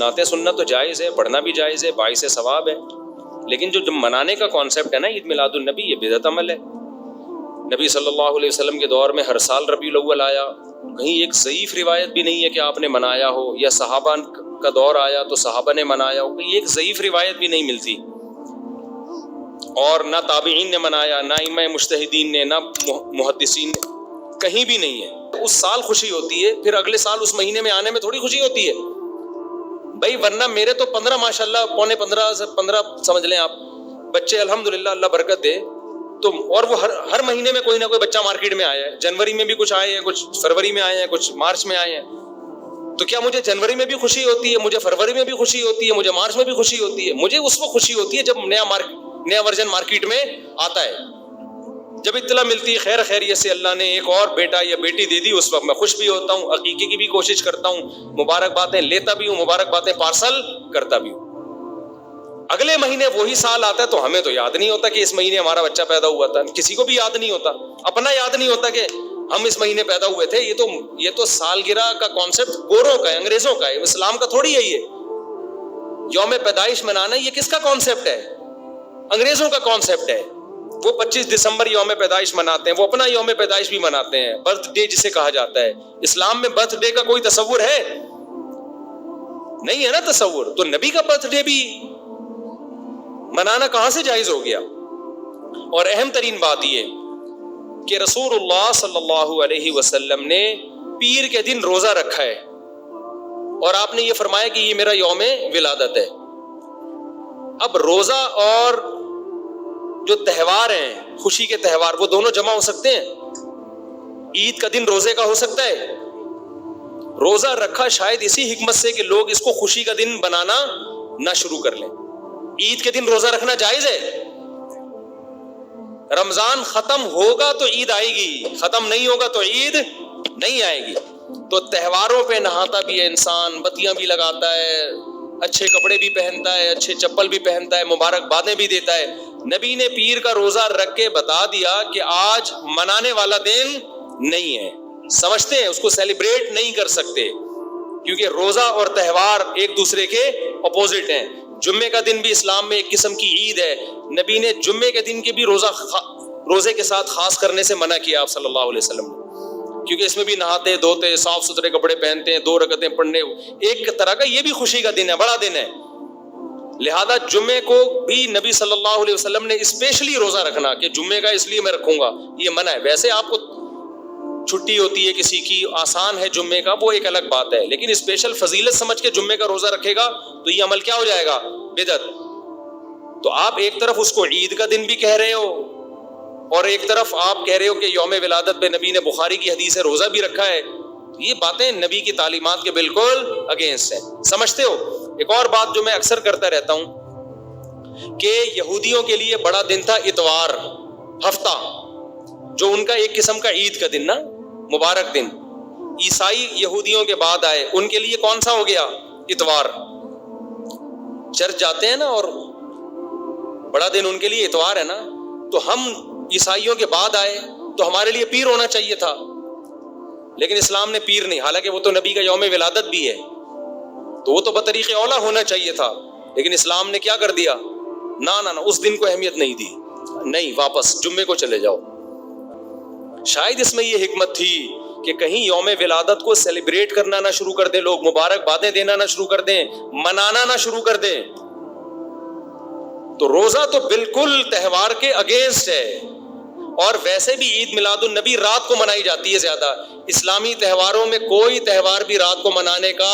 نعت سنت تو جائز ہے، پڑھنا بھی جائز ہے، باعث ثواب ہے، لیکن جو منانے کا کانسیپٹ ہے نا عید میلاد النبی، یہ بدعت عمل ہے۔ نبی صلی اللہ علیہ وسلم کے دور میں ہر سال ربیع الاول آیا، کہیں ایک ضعیف روایت بھی نہیں ہے کہ آپ نے منایا ہو، یا صحابہ کا دور آیا تو صحابہ نے منایا ہو، کہیں ایک ضعیف روایت بھی نہیں ملتی، اور نہ تابعین نے منایا، نہ ائمہ مجتہدین نے، نہ محدثین نے، کہیں بھی نہیں ہے۔ اس سال خوشی ہوتی ہے، پھر اگلے سال اس مہینے میں آنے میں تھوڑی خوشی ہوتی ہے بھائی، ورنہ میرے تو 15 ماشاءاللہ، پونے 15 سے 15 سمجھ لیں آپ بچے، الحمدللہ اللہ برکت دے، تو اور وہ ہر مہینے میں کوئی نہ کوئی بچہ مارکیٹ میں آیا ہے، جنوری میں بھی کچھ آئے ہیں، کچھ فروری میں آئے ہیں، کچھ مارچ میں آئے ہیں، تو کیا مجھے جنوری میں بھی خوشی ہوتی ہے، مجھے فروری میں بھی خوشی ہوتی ہے، مجھے مارچ میں بھی خوشی ہوتی ہے؟ مجھے اس وقت خوشی ہوتی ہے جب نیا ورژن مارکیٹ میں آتا ہے، جب اطلاع ملتی ہے خیر خیریت سے اللہ نے ایک اور بیٹا یا بیٹی دے دی، اس وقت میں خوش بھی ہوتا ہوں، عقیقے کی بھی کوشش کرتا ہوں، مبارک باتیں لیتا بھی ہوں، مبارک باتیں پارسل کرتا بھی ہوں۔ اگلے مہینے وہی سال آتا ہے تو ہمیں تو یاد نہیں ہوتا کہ اس مہینے ہمارا بچہ پیدا ہوا تھا، کسی کو بھی یاد نہیں ہوتا، اپنا یاد نہیں ہوتا کہ ہم اس مہینے پیدا ہوئے تھے۔ یہ تو سالگرہ کا کانسیپٹ گوروں کا ہے، انگریزوں کا ہے، اسلام کا تھوڑی ہے۔ یہ یوم پیدائش منانا یہ کس کا کانسیپٹ ہے؟ انگریزوں کا کانسیپٹ ہے۔ وہ 25 دسمبر یوم پیدائش مناتے ہیں، وہ اپنا یوم پیدائش بھی مناتے ہیں، برتھ ڈے جسے کہا جاتا ہے۔ اسلام میں برتھ ڈے کا کوئی تصور ہے؟ نہیں ہے نا تصور، تو نبی کا برتھ ڈے بھی منانا کہاں سے جائز ہو گیا؟ اور اہم ترین بات یہ کہ رسول اللہ صلی اللہ علیہ وسلم نے پیر کے دن روزہ رکھا ہے، اور آپ نے یہ فرمایا کہ یہ میرا یوم ولادت ہے۔ اب روزہ اور جو تہوار ہیں، خوشی کے تہوار، وہ دونوں جمع ہو سکتے ہیں؟ عید کا دن روزے کا ہو سکتا ہے؟ روزہ رکھا شاید اسی حکمت سے کہ لوگ اس کو خوشی کا دن بنانا نہ شروع کر لیں۔ عید کے دن روزہ رکھنا جائز ہے؟ رمضان ختم ہوگا تو عید آئے گی، ختم نہیں ہوگا تو عید نہیں آئے گی۔ تو تہواروں پہ نہاتا بھی ہے انسان، بتیاں بھی لگاتا ہے، اچھے کپڑے بھی پہنتا ہے، اچھے چپل بھی پہنتا ہے، مبارک بادیں بھی دیتا ہے۔ نبی نے پیر کا روزہ رکھ کے بتا دیا کہ آج منانے والا دن نہیں ہے، سمجھتے ہیں اس کو سیلیبریٹ نہیں کر سکتے، کیونکہ روزہ اور تہوار ایک دوسرے کے اپوزٹ ہیں۔ جمعے کا دن بھی اسلام میں ایک قسم کی عید ہے، نبی نے جمعے کے دن کے بھی روزے کے ساتھ خاص کرنے سے منع کیا آپ صلی اللہ علیہ وسلم نے، کیونکہ اس میں بھی نہاتے دھوتے، صاف ستھرے کپڑے پہنتے ہیں، 2 رکعتیں پڑھنے، ایک طرح کا یہ بھی خوشی کا دن ہے، بڑا دن ہے۔ لہذا جمعے کو بھی نبی صلی اللہ علیہ وسلم نے اسپیشلی روزہ رکھنا کہ جمعے کا اس لیے میں رکھوں گا، یہ منع ہے۔ ویسے آپ کو چھٹی ہوتی ہے کسی کی، آسان ہے جمعے کا، وہ ایک الگ بات ہے، لیکن اسپیشل فضیلت سمجھ کے جمعے کا روزہ رکھے گا تو یہ عمل کیا ہو جائے گا؟ بدعت۔ تو آپ ایک طرف اس کو عید کا دن بھی کہہ رہے ہو، اور ایک طرف آپ کہہ رہے ہو کہ یوم ولادت پہ نبی نے بخاری کی حدیث ہے روزہ بھی رکھا ہے، یہ باتیں نبی کی تعلیمات کے بالکل اگینسٹ ہیں، سمجھتے ہو؟ ایک اور بات جو میں اکثر کرتا رہتا ہوں کہ یہودیوں کے لیے بڑا دن تھا اتوار، ہفتہ، جو ان کا ایک قسم کا عید کا دن نا، مبارک دن۔ عیسائی یہودیوں کے بعد آئے، ان کے لیے کون سا ہو گیا؟ اتوار۔ چرچ جاتے ہیں نا، اور بڑا دن ان کے لیے اتوار ہے نا، تو ہم عیسائیوں کے بعد آئے تو ہمارے لیے پیر ہونا چاہیے تھا، لیکن اسلام نے پیر نہیں، حالانکہ وہ تو نبی کا یوم ولادت بھی ہے، تو وہ تو بطریق اولا ہونا چاہیے تھا، لیکن اسلام نے کیا کر دیا؟ نہ اس دن کو اہمیت نہیں دی، نہیں، واپس جمعے کو چلے جاؤ۔ شاید اس میں یہ حکمت تھی کہ کہیں یوم ولادت کو سیلیبریٹ کرنا نہ شروع کر دیں لوگ، مبارک باتیں دینا نہ شروع کر دیں، منانا نہ شروع کر دیں۔ تو روزہ تو بالکل تہوار کے اگینسٹ ہے، اور ویسے بھی عید میلاد النبی رات کو منائی جاتی ہے زیادہ۔ اسلامی تہواروں میں کوئی تہوار بھی رات کو منانے کا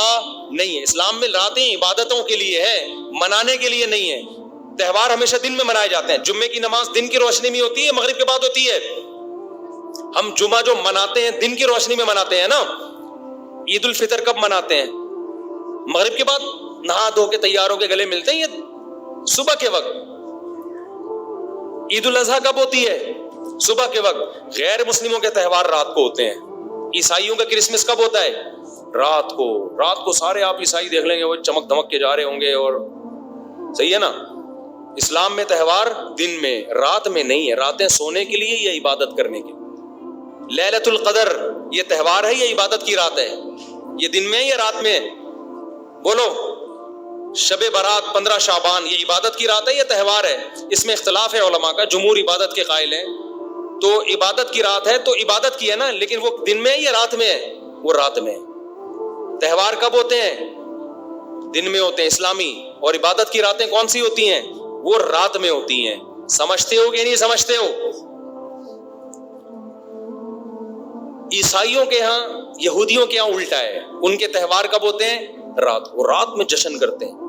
نہیں ہے، اسلام میں راتیں عبادتوں کے لیے ہے، منانے کے لیے نہیں ہے۔ تہوار ہمیشہ دن میں منائے جاتے ہیں، جمعے کی نماز دن کی روشنی میں ہوتی ہے، مغرب کے بعد ہوتی ہے۔ ہم جمعہ جو مناتے ہیں دن کی روشنی میں مناتے ہیں نا۔ عید الفطر کب مناتے ہیں؟ مغرب کے بعد نہا دھو کے تیار ہو کے گلے ملتے ہیں، یہ صبح کے وقت۔ عید الاضحیٰ کب ہوتی ہے؟ صبح کے وقت۔ غیر مسلموں کے تہوار رات کو ہوتے ہیں۔ عیسائیوں کا کرسمس کب ہوتا ہے؟ رات کو۔ رات کو سارے آپ عیسائی دیکھ لیں گے وہ چمک دمک کے جا رہے ہوں گے، اور صحیح ہے نا۔ اسلام میں تہوار دن میں، رات میں نہیں ہے، راتیں سونے کے لیے یا عبادت کرنے کے۔ لیلۃ القدر یہ تہوار ہے یا عبادت کی رات ہے؟ یہ دن میں یا رات میں؟ بولو۔ شب برات 15 شعبان یہ عبادت کی رات ہے یا تہوار ہے؟ اس میں اختلاف ہے علماء کا. جمہور عبادت کے قائل ہیں. تو عبادت کی رات ہے تو عبادت کی ہے نا, لیکن وہ دن میں ہے یا رات میں ہے؟ وہ رات میں. تہوار کب ہوتے ہیں؟ دن میں ہوتے ہیں اسلامی. اور عبادت کی راتیں کون سی ہوتی ہیں؟ وہ رات میں ہوتی ہیں. سمجھتے ہو کہ نہیں سمجھتے ہو؟ عیسائیوں کے ہاں, یہودیوں کے ہاں الٹا ہے. ان کے تہوار کب ہوتے ہیں؟ رات. وہ رات میں جشن کرتے ہیں.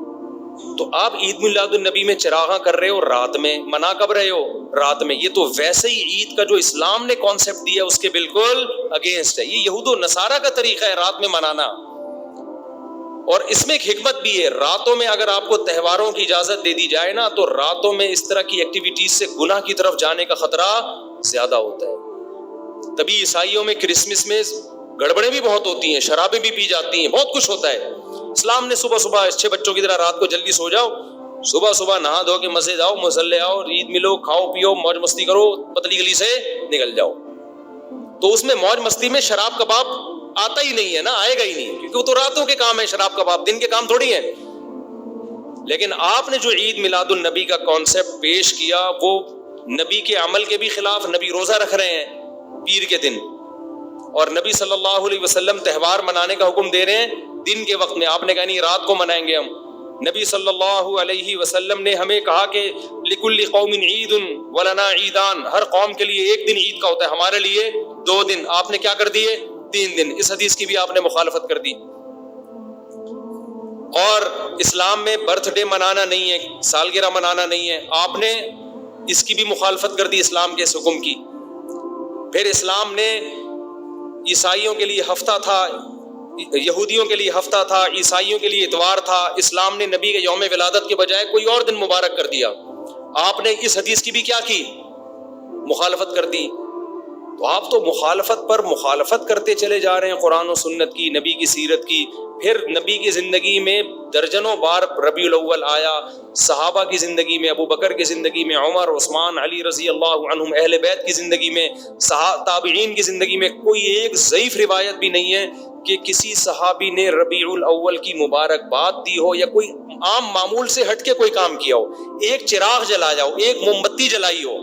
تو آپ عید میلاد النبی میں چراغاں کر رہے ہو رات میں, منا کب رہے ہو؟ رات میں. یہ تو ویسے ہی عید کا جو اسلام نے کانسیپٹ دیا اس کے بالکل اگینسٹ ہے. یہ یہود و نصارہ کا طریقہ ہے رات میں منانا. اور اس میں ایک حکمت بھی ہے. راتوں میں اگر آپ کو تہواروں کی اجازت دے دی جائے نا, تو راتوں میں اس طرح کی ایکٹیویٹیز سے گناہ کی طرف جانے کا خطرہ زیادہ ہوتا ہے. تبھی عیسائیوں میں کرسمس میں گڑبڑیں بھی بہت ہوتی ہیں, شرابیں بھی پی جاتی ہیں, بہت کچھ ہوتا ہے. اسلام نے صبح صبح اچھے بچوں کی طرح رات کو جلدی سو جاؤ, صبح صبح نہا دھو کے مسجد آؤ, مصلی آؤ, عید ملو, کھاؤ پیو, موج مستی کرو, پتلی گلی سے نکل جاؤ. تو اس میں موج مستی میں شراب کباب آتا ہی نہیں ہے نا, آئے گا ہی نہیں, کیونکہ وہ تو راتوں کے کام ہے. شراب کباب دن کے کام تھوڑی ہیں. لیکن آپ نے جو عید میلاد النبی کا کانسیپٹ پیش کیا وہ نبی کے عمل کے بھی خلاف. نبی روزہ رکھ رہے ہیں پیر کے دن, اور نبی صلی اللہ علیہ وسلم تہوار منانے کا حکم دے رہے ہیں دن کے وقت میں. آپ نے کہا نہیں رات کو منائیں گے ہم. نبی صلی اللہ علیہ وسلم نے ہمیں کہا کہ لکل قوم عید ولنا عیدان, ہر قوم کے لیے ایک دن عید کا ہوتا ہے, ہمارے لیے 2 دن. آپ نے کیا کر دیے؟ 3 دن. اس حدیث کی بھی آپ نے مخالفت کر دی. اور اسلام میں برتھ ڈے منانا نہیں ہے, سالگرہ منانا نہیں ہے. آپ نے اس کی بھی مخالفت کر دی اسلام کے اس حکم کی. پھر اسلام نے عیسائیوں کے لیے ہفتہ تھا, یہودیوں کے لیے ہفتہ تھا, عیسائیوں کے لیے اتوار تھا. اسلام نے نبی کے یوم ولادت کے بجائے کوئی اور دن مبارک کر دیا. آپ نے اس حدیث کی بھی کیا کی؟ مخالفت کر دی. تو آپ تو مخالفت پر مخالفت کرتے چلے جا رہے ہیں قرآن و سنت کی, نبی کی سیرت کی. پھر نبی کی زندگی میں درجنوں بار ربیع الاول آیا, صحابہ کی زندگی میں, ابو بکر کی زندگی میں, عمر, عثمان, علی رضی اللہ عنہم, اہل بیت کی زندگی میں, تابعین کی زندگی میں کوئی ایک ضعیف روایت بھی نہیں ہے کہ کسی صحابی نے ربیع الاول کی مبارکباد دی ہو یا کوئی عام معمول سے ہٹ کے کوئی کام کیا ہو. ایک چراغ جلایا ہو, ایک موم بتی جلائی ہو,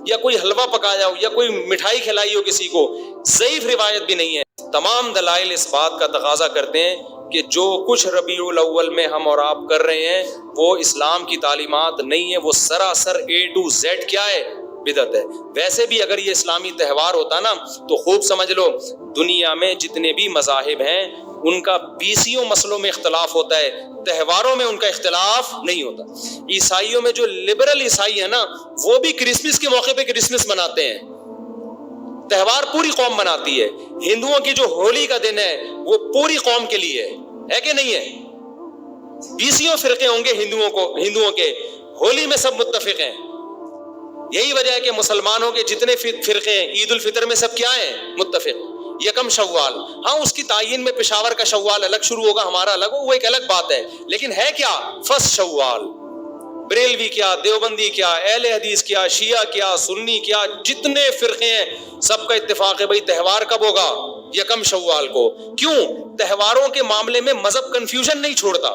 یا کوئی حلوہ پکایا ہو, یا کوئی مٹھائی کھلائی ہو کسی کو, ضعیف روایت بھی نہیں ہے. تمام دلائل اس بات کا تقاضا کرتے ہیں کہ جو کچھ ربیع الاول میں ہم اور آپ کر رہے ہیں وہ اسلام کی تعلیمات نہیں ہے, وہ سراسر A to Z کیا ہے؟ بدعت ہے. ویسے بھی اگر یہ اسلامی تہوار ہوتا نا تو خوب سمجھ لو دنیا میں جتنے بھی مذاہب ہیں ان کا 20 مسئلوں میں اختلاف ہوتا ہے, تہواروں میں ان کا اختلاف نہیں ہوتا. عیسائیوں میں جو لبرل عیسائی ہیں نا وہ بھی کرسمس کے موقع پہ کرسمس مناتے ہیں, تہوار پوری قوم مناتی ہے. ہندوؤں کی جو ہولی کا دن ہے وہ پوری قوم کے لیے ہے کہ نہیں ہے؟ 20 فرقے ہوں گے ہندوؤں کے, ہولی میں سب متفق ہیں. یہی وجہ ہے کہ مسلمانوں کے جتنے فرقے ہیں عید الفطر میں سب کیا ہیں؟ متفق. یکم شوال, ہاں اس کی تعین میں پشاور کا شوال الگ شروع ہوگا, ہمارا الگ ہو, وہ ایک الگ بات ہے. لیکن ہے کیا؟ فرسٹ شوال. بریلوی کیا, دیوبندی کیا, اہل حدیث کیا, شیعہ کیا, سنی کیا, جتنے فرقے ہیں سب کا اتفاق ہے بھائی تہوار کب ہوگا؟ یکم شوال کو. کیوں؟ تہواروں کے معاملے میں مذہب کنفیوژن نہیں چھوڑتا,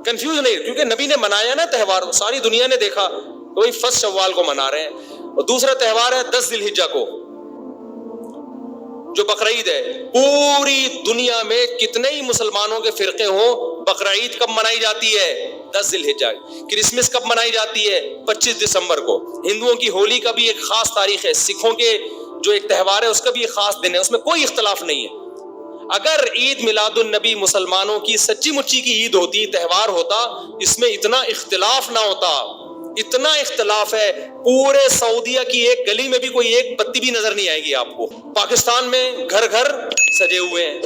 کنفیوز نہیں, کیونکہ نبی نے منایا نا تہوار, ساری دنیا نے دیکھا تو وہی فرسٹ شوال کو منا رہے ہیں. اور دوسرا تہوار ہے 10 ذی الحجہ کو جو بقرعید ہے. پوری دنیا میں کتنے ہی مسلمانوں کے فرقے ہوں, بقرعید کب منائی جاتی ہے؟ 10 ذی الحجہ. کرسمس کب منائی جاتی ہے؟ 25 دسمبر کو. ہندوؤں کی ہولی کا بھی ایک خاص تاریخ ہے, سکھوں کے جو ایک تہوار ہے اس کا بھی ایک خاص دن ہے, اس میں کوئی اختلاف نہیں ہے. اگر عید میلاد النبی مسلمانوں کی سچی مچی کی عید ہوتی, تہوار ہوتا, اس میں اتنا اختلاف نہ ہوتا. اتنا اختلاف ہے, پورے سعودیہ کی ایک گلی میں بھی کوئی ایک بتی بھی نظر نہیں آئے گی آپ کو. پاکستان میں گھر گھر سجے ہوئے ہیں,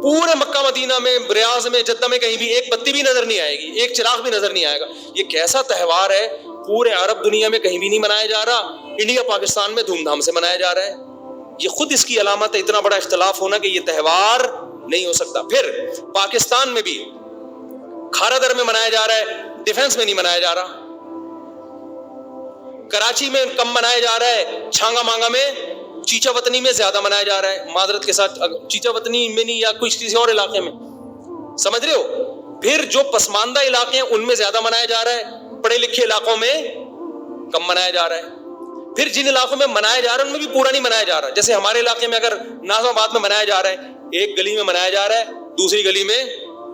پورے مکہ مدینہ میں, ریاض میں, جدہ میں کہیں بھی ایک بتی بھی نظر نہیں آئے گی, ایک چراغ بھی نظر نہیں آئے گا. یہ کیسا تہوار ہے؟ پورے عرب دنیا میں کہیں بھی نہیں منایا جا رہا, انڈیا پاکستان میں دھوم دھام سے منایا جا رہا ہے. یہ خود اس کی علامت ہے, اتنا بڑا اختلاف ہونا کہ یہ تہوار نہیں ہو سکتا. پھر پاکستان میں بھی کھارا در میں منایا جا رہا ہے, ڈیفنس میں نہیں منایا جا رہا. کراچی میں کم منایا جا رہا ہے, چھانگا مانگا میں, چیچا وطنی میں زیادہ منایا جا رہا ہے. معذرت کے ساتھ چیچا وطنی میں نہیں, یا کچھ کسی اور علاقے میں, سمجھ رہے ہو؟ پھر جو پسماندہ علاقے ہیں ان میں زیادہ منایا جا رہا ہے، پڑھے لکھے علاقوں میں کم منایا جا رہا ہے۔ پھر جن علاقوں میں منایا جا رہا ہے ان میں بھی پورا نہیں منایا جا رہا۔ جیسے ہمارے علاقے میں اگر ناظم آباد میں منایا جا رہا ہے، ایک گلی میں منایا جا رہا ہے، دوسری گلی میں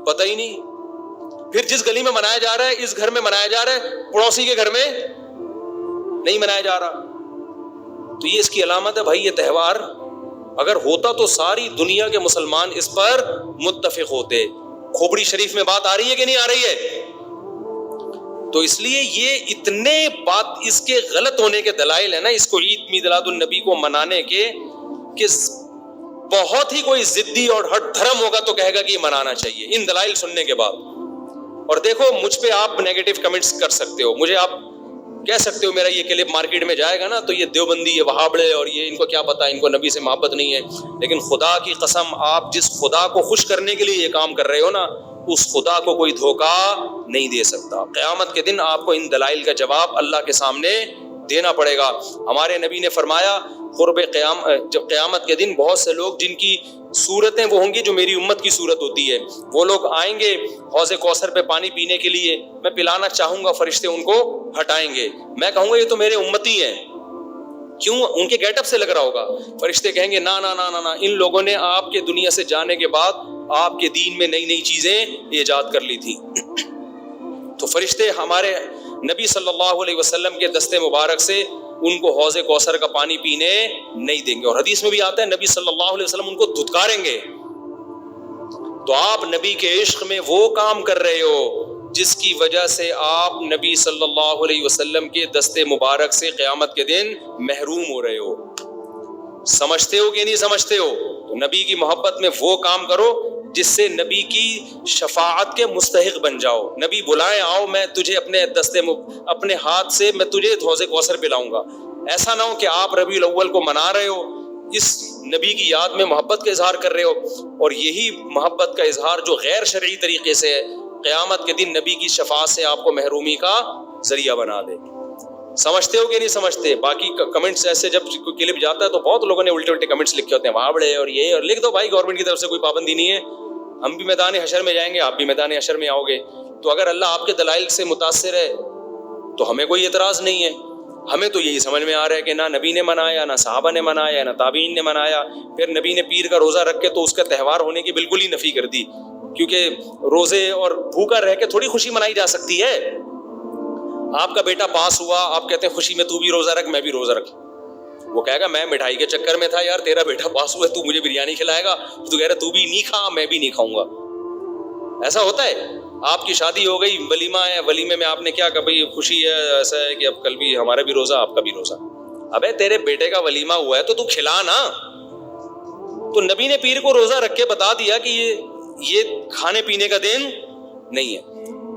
پتہ ہی نہیں۔ پھر جس گلی میں منایا جا رہا ہے، اس گھر میں منایا جا رہا ہے، پڑوسی کے گھر میں نہیں منایا جا رہا۔ تو یہ اس کی علامت ہے بھائی، یہ تہوار اگر ہوتا تو ساری دنیا کے مسلمان اس پر متفق ہوتے۔ کھوپڑی شریف میں بات آ رہی ہے کہ نہیں آ رہی ہے؟ تو اس لیے یہ اتنے بات اس کے غلط ہونے کے دلائل ہیں نا، اس کو عید میلاد النبی کو منانے کے، کہ بہت ہی کوئی ضدی اور ہٹ دھرم ہوگا تو کہے گا کہ یہ منانا چاہیے ان دلائل سننے کے بعد۔ اور دیکھو مجھ پہ آپ نیگیٹو کمنٹس کر سکتے ہو، مجھے آپ کہہ سکتے ہو میرا یہ کلپ مارکیٹ میں جائے گا نا تو یہ دیوبندی، یہ وہابڑے، اور یہ ان کو کیا پتا، ان کو نبی سے محبت نہیں ہے۔ لیکن خدا کی قسم، آپ جس خدا کو خوش کرنے کے لیے یہ کام کر رہے ہو نا، اس خدا کو کوئی دھوکہ نہیں دے سکتا۔ قیامت کے دن آپ کو ان دلائل کا جواب اللہ کے سامنے دینا پڑے گا۔ ہمارے نبی نے فرمایا جب قیامت کے دن بہت سے لوگ جن کی صورتیں وہ ہوں گی جو میری امت کی صورت ہوتی ہے، وہ لوگ آئیں گے حوض کوثر پہ پانی پینے کے لیے، میں پلانا چاہوں گا، فرشتے ان کو ہٹائیں گے، میں کہوں گا یہ تو میرے امتی ہیں، کیوں؟ ان کے گیٹ اپ سے لگ رہا ہوگا۔ فرشتے کہیں گے نا نا نا نا نا، ان لوگوں نے آپ کے دنیا سے جانے کے بعد آپ کے دین میں نئی نئی چیزیں ایجاد کر لی تھی۔ تو فرشتے ہمارے نبی صلی اللہ علیہ وسلم کے دستے مبارک سے ان کو حوض کوثر کا پانی پینے نہیں دیں گے، اور حدیث میں بھی آتا ہے نبی صلی اللہ علیہ وسلم ان کو دھتکاریں گے۔ تو آپ نبی کے عشق میں وہ کام کر رہے ہو جس کی وجہ سے آپ نبی صلی اللہ علیہ وسلم کے دستے مبارک سے قیامت کے دن محروم ہو رہے ہو۔ سمجھتے ہو کہ نہیں سمجھتے ہو؟ تو نبی کی محبت میں وہ کام کرو جس سے نبی کی شفاعت کے مستحق بن جاؤ۔ نبی بلائیں، آؤ میں تجھے اپنے ہاتھ سے میں تجھے حوض کوثر پلاؤں گا۔ ایسا نہ ہو کہ آپ ربیع الاول کو منا رہے ہو، اس نبی کی یاد میں محبت کا اظہار کر رہے ہو، اور یہی محبت کا اظہار جو غیر شرعی طریقے سے ہے، قیامت کے دن نبی کی شفاعت سے آپ کو محرومی کا ذریعہ بنا دے۔ سمجھتے ہو کہ نہیں سمجھتے؟ باقی کمنٹس ایسے جب کوئی کلپ جاتا ہے تو بہت لوگوں نے الٹے الٹے کمنٹس لکھے ہوتے ہیں، وہاں بڑے اور یہ، اور لکھ دو بھائی، گورنمنٹ کی طرف سے کوئی پابندی نہیں ہے، ہم بھی میدان حشر میں جائیں گے، آپ بھی میدان حشر میں آؤ گے۔ تو اگر اللہ آپ کے دلائل سے متاثر ہے تو ہمیں کوئی اعتراض نہیں ہے۔ ہمیں تو یہی سمجھ میں آ رہا ہے کہ نہ نبی نے منایا، نہ صحابہ نے منایا، نہ تابعین نے منایا۔ پھر نبی نے پیر کا روزہ رکھ کے تو اس کا تہوار ہونے کی بالکل ہی نفی کر دی، کیونکہ روزے اور بھوکا رہ کے تھوڑی خوشی منائی جا سکتی ہے۔ آپ کا بیٹا پاس ہوا، آپ کہتے ہیں خوشی میں تو بھی روزہ رکھ، میں بھی روزہ رکھ۔ وہ کہے گا میں مٹھائی کے چکر میں تھا یار، تیرا بیٹا پاس ہوا ہے، تو مجھے بریانی کھلائے گا، تو کہہ رہا تو بھی نہیں کھا، میں بھی نہیں کھاؤں گا۔ ایسا ہوتا ہے؟ آپ کی شادی ہو گئی، ولیمہ ہے، ولیمے میں آپ نے کیا کہا بھائی خوشی ہے، ایسا ہے کہ اب کل بھی ہمارا بھی روزہ، آپ کا بھی روزہ۔ ابے تیرے بیٹے کا ولیمہ ہوا ہے تو کھلا نا۔ تو نبی نے پیر کو روزہ رکھ کے بتا دیا کہ یہ کھانے پینے کا دن نہیں ہے۔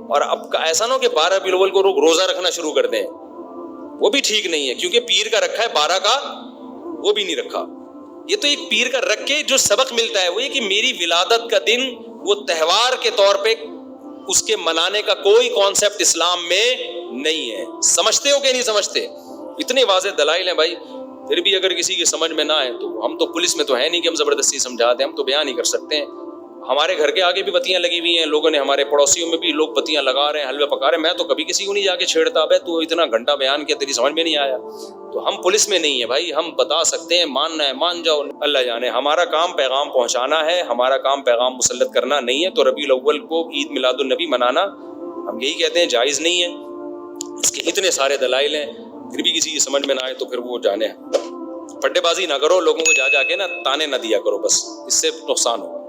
اور اب ایسا نہ ہو کہ 12 ربیع الاول کو روزہ رکھنا شروع کر دیں، وہ بھی ٹھیک نہیں ہے، کیونکہ پیر کا رکھا ہے، 12 کا وہ بھی نہیں رکھا۔ یہ تو ایک پیر کا رکھ کے جو سبق ملتا ہے وہ یہ کہ میری ولادت کا دن وہ تہوار کے طور پہ اس کے منانے کا کوئی کانسیپٹ اسلام میں نہیں ہے۔ سمجھتے ہو کہ نہیں سمجھتے؟ اتنے واضح دلائل ہیں بھائی، پھر بھی اگر کسی کی سمجھ میں نہ آئے تو ہم تو پولیس میں تو ہے نہیں کہ ہم زبردستی سمجھا دیں، ہم تو بیان ہی کر سکتے ہیں۔ ہمارے گھر کے آگے بھی بتیاں لگی ہوئی ہیں، لوگوں نے، ہمارے پڑوسیوں میں بھی لوگ بتیاں لگا رہے ہیں، حلوے پکا رہے ہیں، میں تو کبھی کسی کو نہیں جا کے چھیڑتا، بھائی تو اتنا گھنٹہ بیان کیا تیری سمجھ میں نہیں آیا۔ تو ہم پولیس میں نہیں ہے بھائی، ہم بتا سکتے ہیں، ماننا ہے مان جاؤ، اللہ جانے۔ ہمارا کام پیغام پہنچانا ہے، ہمارا کام پیغام مسلط کرنا نہیں ہے۔ تو ربیع الاول کو عید میلاد النبی منانا ہم یہی کہتے ہیں جائز نہیں ہے۔ اس کے اتنے سارے دلائل ہیں، پھر بھی کسی کی سمجھ میں نہ آئے تو پھر وہ جانے۔ پھڈے بازی نہ کرو، لوگوں کو جا کے نا تانے نہ دیا کرو، بس اس سے نقصان ہوگا۔